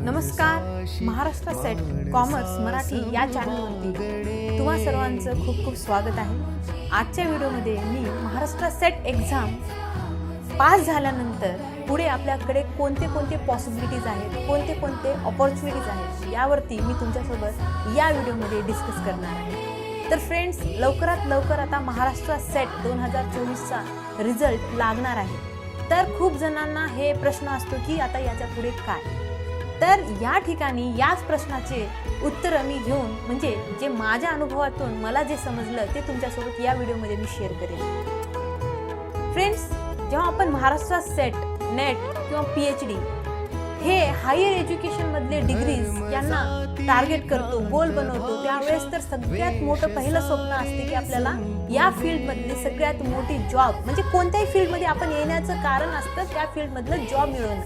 नमस्कार, Maharashtra set commerce Marathi या चॅनलवरती तुम्हा सर्वांचं खूप खूप स्वागत आहे। आजच्या व्हिडिओमध्ये मी महाराष्ट्र सेट एक्झाम पास झाल्यानंतर पुढे आपल्याकडे कोणते कोणते पॉसिबिलिटीज आहेत, कोणते कोणते अपॉर्च्युनिटीज आहेत यावरती मी तुमच्यासोबत या व्हिडिओमध्ये डिस्कस करणार आहे। तर फ्रेंड्स, लवकरात लवकर आता महाराष्ट्र सेट 2024चा रिझल्ट लागणार आहे। तर खूप जणांना हे प्रश्न असतो की आता याच्या पुढे काय। तर या ठिकाणी याच प्रश्नाचे उत्तर मी घेऊन म्हणजे जे माझ्या अनुभवातून मला जे समजलं ते तुमच्यासोबत या व्हिडिओमध्ये मी शेअर करेन। फ्रेंड्स, जेव्हा आपण महाराष्ट्र सेट, नेट किंवा PhD हे हायर एज्युकेशन मधले डिग्रीज यांना टार्गेट करतो, गोल बनवतो, त्यावेळेस तर सगळ्यात मोठं पहिलं स्वप्न असते की आपल्याला या फील्ड मधली सगळ्यात मोठी जॉब म्हणजे कोणत्याही फील्ड मध्ये आपण येण्याचं कारण असतं त्या फील्ड मधलं जॉब मिळवणं।